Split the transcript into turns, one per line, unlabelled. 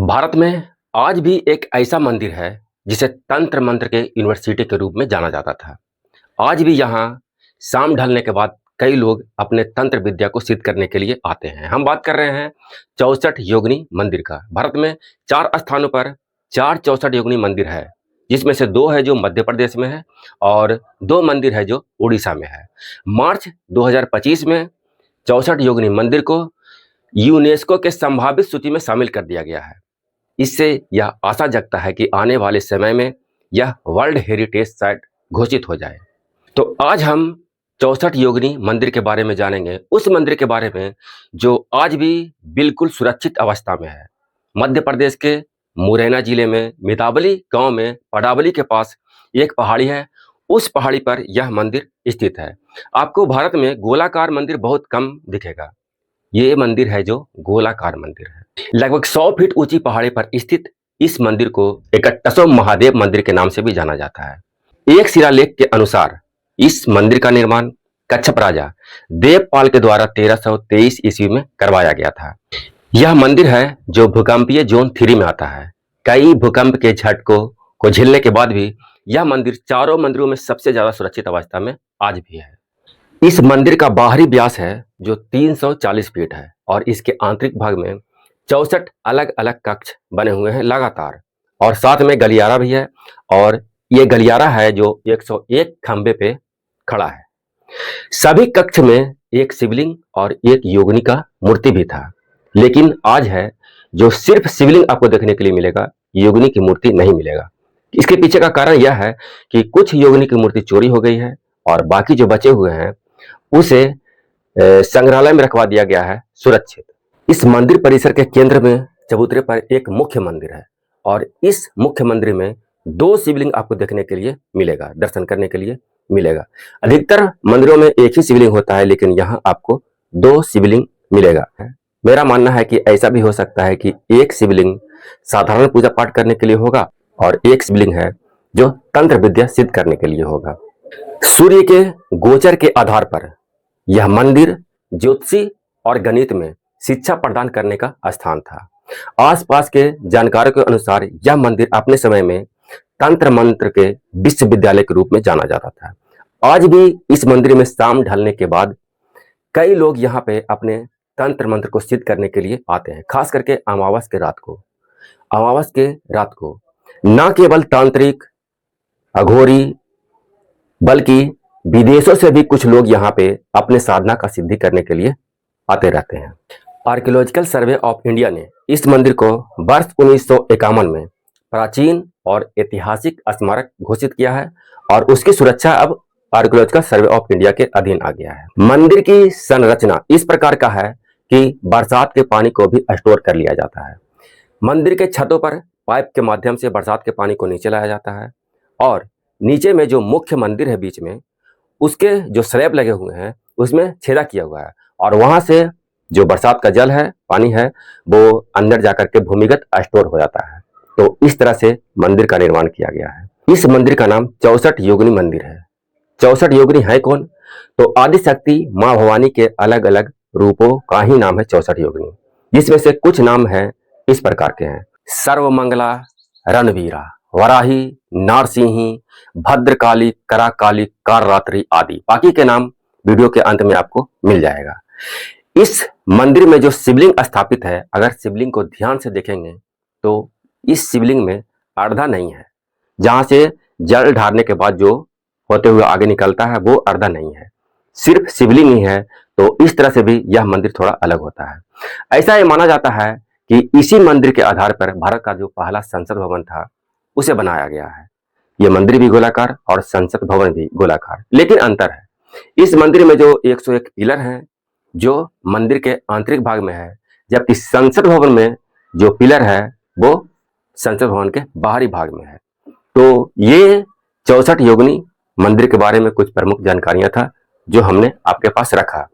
भारत में आज भी एक ऐसा मंदिर है जिसे तंत्र मंत्र के यूनिवर्सिटी के रूप में जाना जाता था। आज भी यहाँ शाम ढलने के बाद कई लोग अपने तंत्र विद्या को सिद्ध करने के लिए आते हैं। हम बात कर रहे हैं 64 योगिनी मंदिर का। भारत में 4 स्थानों पर 4 64 योगिनी मंदिर है, जिसमें से 2 है जो मध्य प्रदेश में है और 2 मंदिर है जो उड़ीसा में है। मार्च 2025 में 64 योगिनी मंदिर को यूनेस्को के संभावित सूची में शामिल कर दिया गया है। इससे यह आशा जगता है कि आने वाले समय में यह वर्ल्ड हेरिटेज साइट घोषित हो जाए। तो आज हम 64 योगिनी मंदिर के बारे में जानेंगे, उस मंदिर के बारे में जो आज भी बिल्कुल सुरक्षित अवस्था में है। मध्य प्रदेश के मुरैना जिले में मितावली गांव में पडावली के पास एक पहाड़ी है। उस पहाड़ी पर यह मंदिर स्थित है। आपको भारत में गोलाकार मंदिर बहुत कम दिखेगा। ये मंदिर है जो गोलाकार मंदिर है। लगभग 100 फीट ऊंची पहाड़ी पर स्थित इस मंदिर को एकट्टसो महादेव मंदिर के नाम से भी जाना जाता है। एक शिलालेख के अनुसार इस मंदिर का निर्माण कच्छप राजा देवपाल के द्वारा 1323 ईस्वी में करवाया गया था। यह मंदिर है जो भूकंपीय जोन 3 में आता है। कई भूकंप के झटकों को झेलने के बाद भी यह मंदिर चारों मंदिरों में सबसे ज्यादा सुरक्षित अवस्था में आज भी है। इस मंदिर का बाहरी व्यास है जो 340 फीट है और इसके आंतरिक भाग में 64 अलग अलग कक्ष बने हुए हैं लगातार, और साथ में गलियारा भी है। और ये गलियारा है जो 101 खंबे पे खड़ा है। सभी कक्ष में एक शिवलिंग और एक योगिनी का मूर्ति भी था, लेकिन आज है जो सिर्फ शिवलिंग आपको देखने के लिए मिलेगा, योगिनी की मूर्ति नहीं मिलेगा। इसके पीछे का कारण यह है कि कुछ योगिनी की मूर्ति चोरी हो गई है और बाकी जो बचे हुए हैं उसे संग्रहालय में रखवा दिया गया है सुरक्षित। इस मंदिर परिसर के केंद्र में चबूतरे पर एक मुख्य मंदिर है और इस मुख्य मंदिर में 2 शिवलिंग आपको देखने के लिए मिलेगा, दर्शन करने के लिए मिलेगा। अधिकतर मंदिरों में एक ही शिवलिंग होता है, लेकिन यहाँ आपको 2 शिवलिंग मिलेगा। मेरा मानना है कि ऐसा भी हो सकता है कि एक शिवलिंग साधारण पूजा पाठ करने के लिए होगा और एक शिवलिंग है जो तंत्र विद्या सिद्ध करने के लिए होगा। सूर्य के गोचर के आधार पर यह मंदिर ज्योतिषी और गणित में शिक्षा प्रदान करने का स्थान था। आसपास के जानकारों के अनुसार यह मंदिर अपने समय में तंत्र मंत्र के विश्वविद्यालय के रूप में जाना जाता था। आज भी इस मंदिर में शाम ढलने के बाद कई लोग यहाँ पे अपने तंत्र मंत्र को सिद्ध करने के लिए आते हैं, खास करके अमावस के रात को। अमावस के रात को न केवल तांत्रिक अघोरी बल्कि विदेशों से भी कुछ लोग यहाँ पे अपने साधना का सिद्धि करने के लिए आते रहते हैं। आर्कियोलॉजिकल सर्वे ऑफ इंडिया ने इस मंदिर को वर्ष 1951 में प्राचीन और ऐतिहासिक स्मारक घोषित किया है और उसकी सुरक्षा अब आर्कियोलॉजिकल सर्वे ऑफ इंडिया के अधीन आ गया है। मंदिर की संरचना इस प्रकार का है कि बरसात के पानी को भी स्टोर कर लिया जाता है। मंदिर के छतों पर पाइप के माध्यम से बरसात के पानी को नीचे लाया जाता है और नीचे में जो मुख्य मंदिर है बीच में, उसके जो स्लैब लगे हुए हैं उसमें छेदा किया हुआ है और वहां से जो बरसात का जल है, पानी है, वो अंदर जाकर के भूमिगत स्टोर हो जाता है। तो इस तरह से मंदिर का निर्माण किया गया है। इस मंदिर का नाम 64 योगिनी मंदिर है। 64 योगिनी है कौन? तो आदिशक्ति माँ भवानी के अलग अलग रूपों का ही नाम है 64 योगिनी, जिसमें से कुछ नाम है इस प्रकार के हैं: सर्वमंगला, रणवीरा, वराही, नारसिंही, भद्रकाली, कराकाली, काररात्रि आदि। बाकी के नाम वीडियो के अंत में आपको मिल जाएगा। इस मंदिर में जो शिवलिंग स्थापित है, अगर शिवलिंग को ध्यान से देखेंगे तो इस शिवलिंग में अर्धा नहीं है। जहां से जल ढारने के बाद जो होते हुए आगे निकलता है वो अर्धा नहीं है, सिर्फ शिवलिंग ही है। तो इस तरह से भी यह मंदिर थोड़ा अलग होता है। ऐसा ये माना जाता है कि इसी मंदिर के आधार पर भारत का जो पहला संसद भवन था उसे बनाया गया है। यह मंदिर भी गोलाकार और संसद भवन भी गोलाकार, लेकिन अंतर है, इस मंदिर में जो 101 पिलर हैं जो मंदिर के आंतरिक भाग में है, जबकि संसद भवन में जो पिलर है वो संसद भवन के बाहरी भाग में है। तो ये 64 योगिनी मंदिर के बारे में कुछ प्रमुख जानकारियां था जो हमने आपके पास रखा।